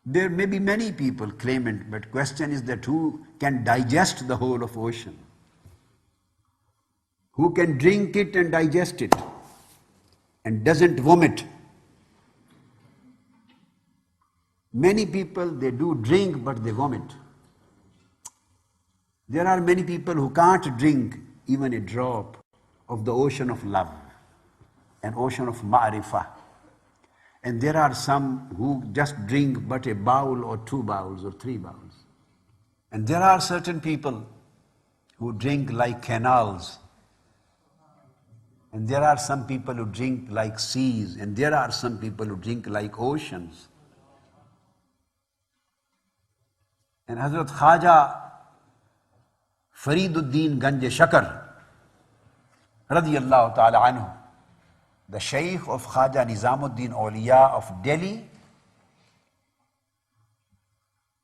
There may be many people claimant, but question is that who can digest the whole of ocean? Who can drink it and digest it and doesn't vomit? Many people, they do drink but they vomit. There are many people who can't drink even a drop of the ocean of love, an ocean of ma'rifah. And there are some who just drink but a bowl or 2 bowls or 3 bowls. And there are certain people who drink like canals. And there are some people who drink like seas. And there are some people who drink like oceans. And Hazrat Khaja Fariduddin Ganj Shakar radiyallahu ta'ala anhu, the Shaykh of Khaja Nizamuddin Awliya of Delhi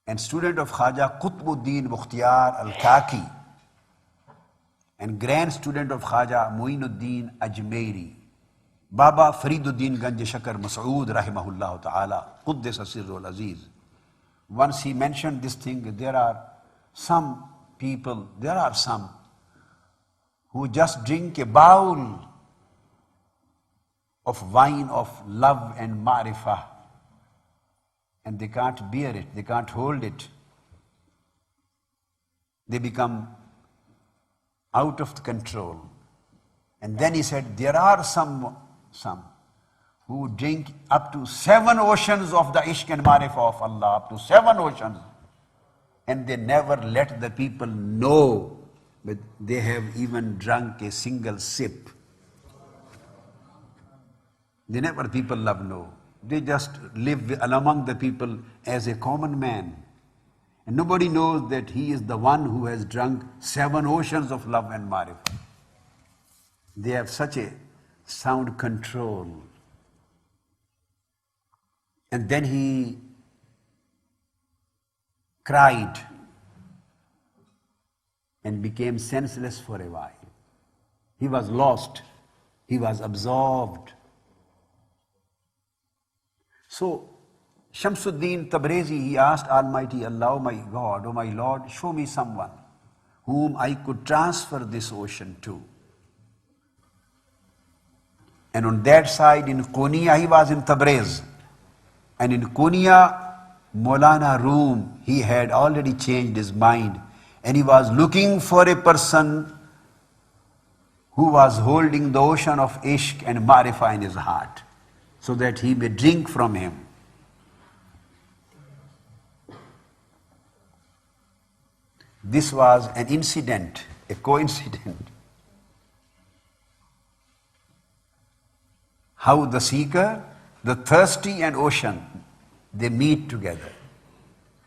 and student of Khaja Qutbuddin Bukhtiyar Al-Kaki and grand student of Khaja Muinuddin Ajmeri, Baba Fariduddin Ganj Shakar Mas'ud rahimahullah ta'ala, Quddisa Sirrul Aziz. Once he mentioned this thing, there are some who just drink a bowl of wine of love and ma'rifah, and they can't bear it, they can't hold it. They become out of control. And then he said, there are some who drink up to 7 oceans of the ishq and ma'rifah of Allah, up to 7 oceans. And they never let the people know that they have even drunk a single sip. They never people love know. They just live among the people as a common man. And nobody knows that he is the one who has drunk 7 oceans of love and ma'rifah. They have such a sound control. And then he cried and became senseless for a while. He was lost. He was absorbed. So, Shamsuddin Tabrizi, he asked Almighty Allah, oh my God, oh my Lord, show me someone whom I could transfer this ocean to. And on that side in Konya, he was in Tabriz. And in Konya, Maulana Rumi, he had already changed his mind. And he was looking for a person who was holding the ocean of ishq and ma'rifah in his heart, so that he may drink from him. This was an incident, a coincidence. How the seeker, the thirsty and ocean, they meet together.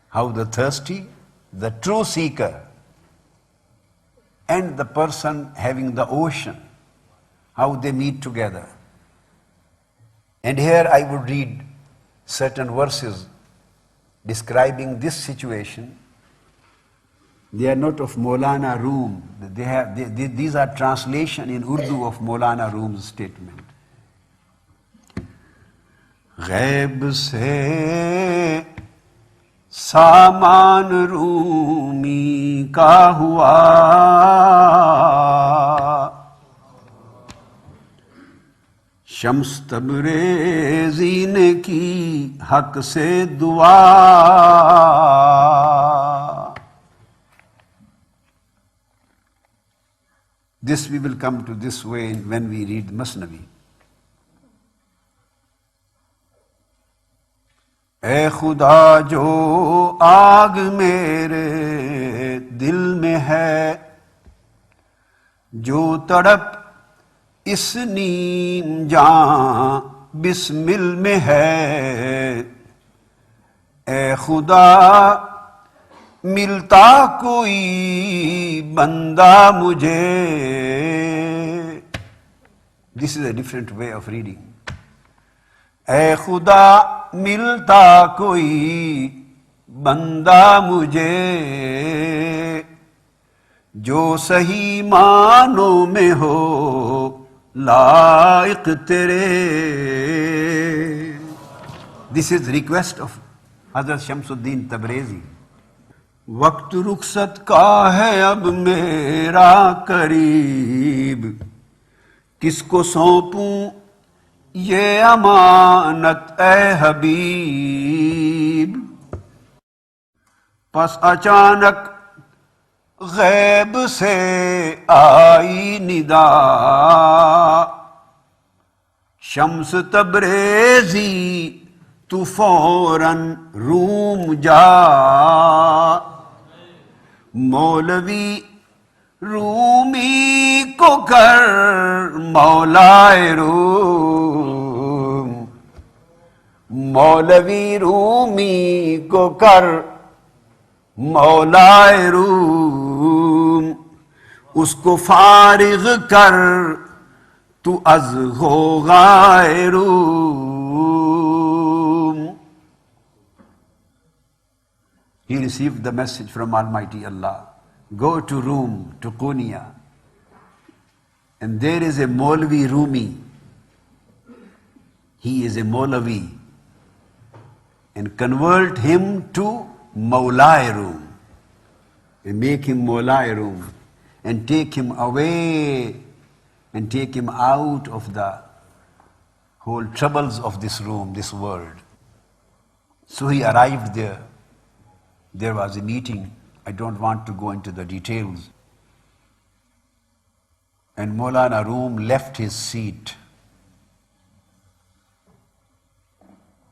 How the thirsty, the true seeker, and the person having the ocean, how they meet together. And here I would read certain verses describing this situation. They are not of Maulana Rumi. These are translation in Urdu of Maulana Rumi's statement. गैब से सामान रूमी का हुआ, शम्स तबरेज़ी ने की हक से दुआ. This we will come to this way when we read Mesnevija. ऐ खुदा जो आग मेरे दिल में है, जो तड़प इस नीम जान बिस्मिल में है. ऐ खुदा मिलता कोई बंदा मुझे. This is a different way of reading. ऐ खुदा मिलता कोई बंदा मुझे, जो सही मानों में हो लायक तेरे. This is the request of Hazrat Shamsuddin Tabrizi. वक्त रुखसत का है अब मेरा करीब, किसको सौंपूं ये अमानत ए हबीब। पस अचानक गैब से आई निदा, शम्स तब्रेज़ी तू फौरन रूम जा। मौलवी रूमी को कर मौलाए रूम, मौलवी रूमी को कर मौलाए रूम। उसको फारिग कर तू अज गौगाए room. He received the message from Almighty Allah. Go to Rome, to Konya, and there is a Maulvi Rumi. He is a Maulavi, and convert him to Maulai Rum, and make him Maulai Rum, and take him away, and take him out of the whole troubles of this room, this world. So he arrived there. There was a meeting. I don't want to go into the details. And Maulana Rum left his seat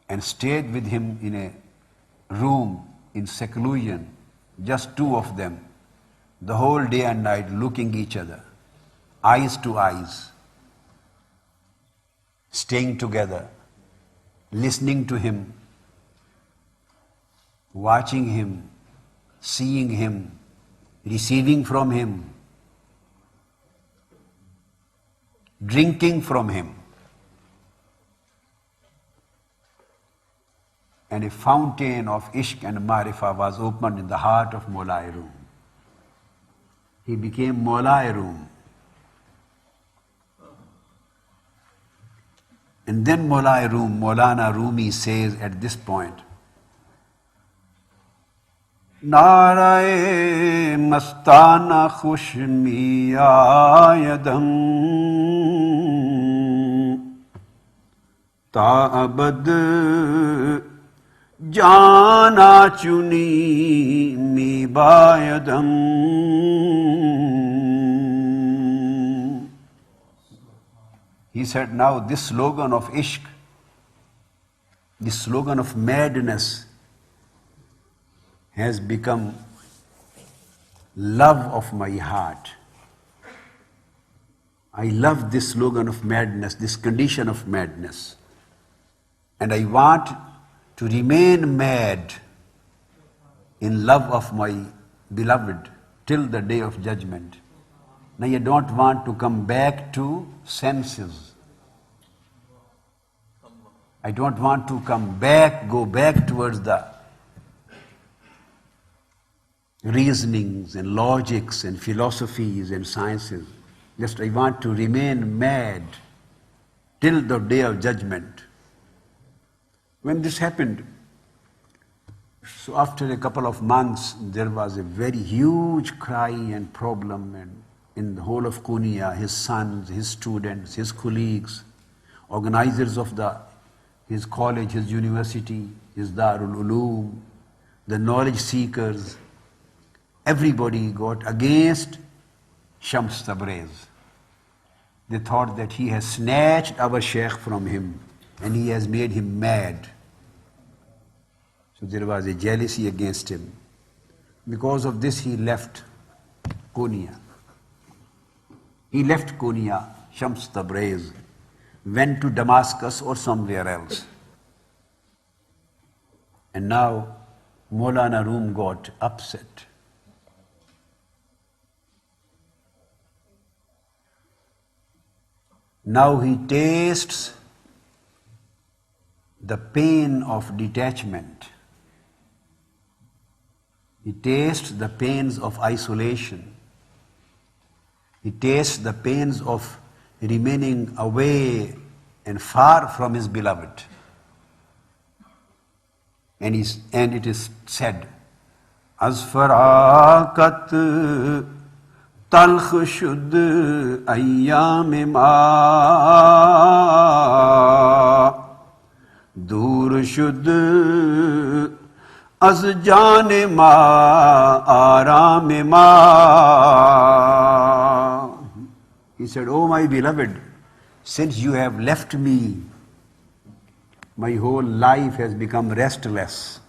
and stayed with him in a room in seclusion, just two of them, the whole day and night, looking each other, eyes to eyes, staying together, listening to him, watching him, seeing him, receiving from him, drinking from him. And a fountain of ishq and marifa was opened in the heart of Maulai Rum. He became Maulai Rum. And then Maulai Rum, Maulana Rumi says at this point, नाराए मस्ताना खुशमी आयदम, ताअबद जाना चुनी मी बायदम। He said, now this slogan of ishq, this slogan of madness, has become love of my heart. I love this slogan of madness, this condition of madness. And I want to remain mad in love of my beloved till the day of judgment. Now I don't want to come back to senses. I don't want to go back towards the reasonings and logics and philosophies and sciences. Just I want to remain mad till the day of judgment. When this happened, so after a couple of months, there was a very huge cry and problem, and in the whole of Konya, his sons, his students, his colleagues, organizers of his college, his university, his Darul Uloom, the knowledge seekers, everybody got against Shams Tabriz. They thought that he has snatched our Sheikh from him and he has made him mad. So there was a jealousy against him. Because of this, he left Konya. He left Konya, Shams Tabriz, went to Damascus or somewhere else. And now Maulana Rum got upset. Now he tastes the pain of detachment. He tastes the pains of isolation. He tastes the pains of remaining away and far from his beloved. And it is said, Az farakat talkh shud ayyam ma, dur shud az jane ma aram ma. he said, "Oh my beloved, since you have left me, my whole life has become restless.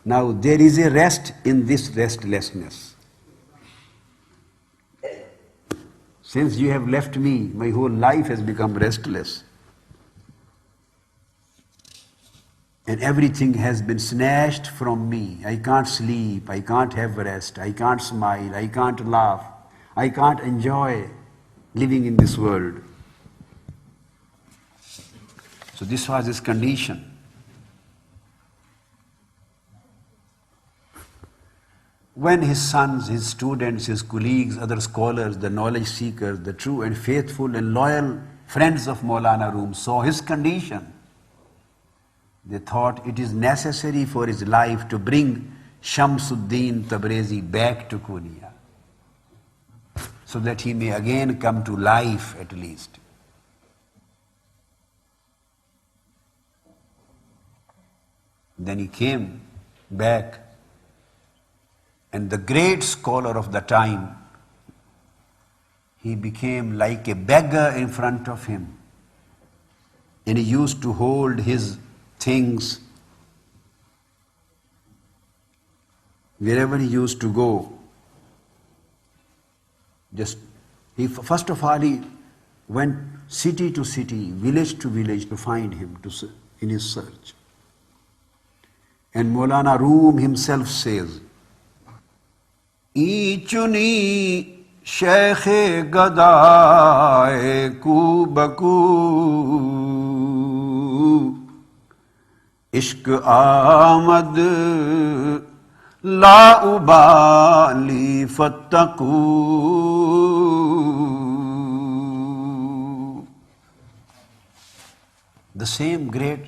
Now there is a rest in this restlessness. Since you have left me, my whole life has become restless. And everything has been snatched from me. I can't sleep, I can't have rest, I can't smile, I can't laugh, I can't enjoy living in this world." So this was his condition. When his sons, his students, his colleagues, other scholars, the knowledge seekers, the true and faithful and loyal friends of Maulana Rum saw his condition, they thought it is necessary for his life to bring Shamsuddin Tabrizi back to Korea, so that he may again come to life at least. Then he came back, and the great scholar of the time, he became like a beggar in front of him. And he used to hold his things wherever he used to go. First of all, he went city to city, village to village to find him in his search. And Maulana Rum himself says, Ichuni Sheikh Gadaye Kubaku, Ishq Ahmad La Ubali Fattaku. the same great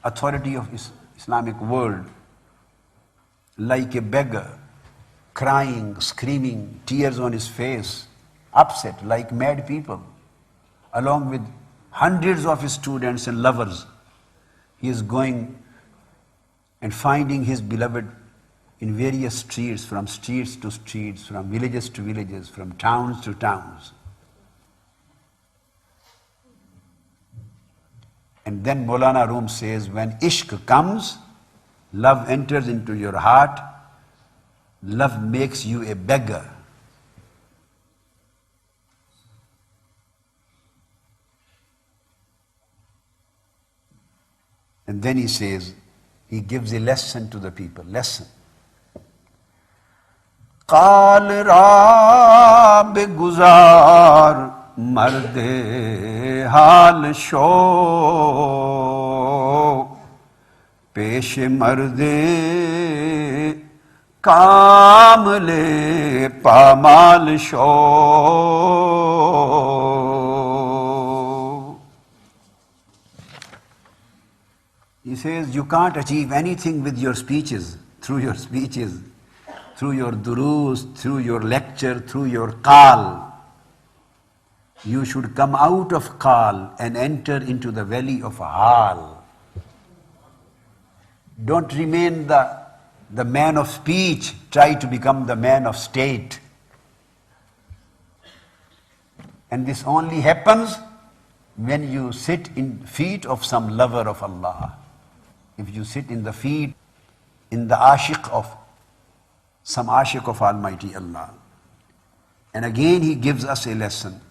authority of Islamic world, like a beggar, crying, screaming, tears on his face, upset like mad people, along with hundreds of his students and lovers. He is going and finding his beloved in various streets to streets, from villages to villages, from towns to towns. And then Maulana Rum says, when ishq comes, love enters into your heart, love makes you a beggar. And then he says, he gives a lesson to the people, lesson. Qal ra be guzar marde hal sho, pesh marde kamle pamal sho. He says, you can't achieve anything with your speeches, through your durus, through your lecture, through your qal. You should come out of qal and enter into the valley of hal. Don't remain the man of speech, try to become the man of state. And this only happens when you sit in feet of some lover of Allah. If you sit in the feet, in the some ashiq of Almighty Allah. And again he gives us a lesson.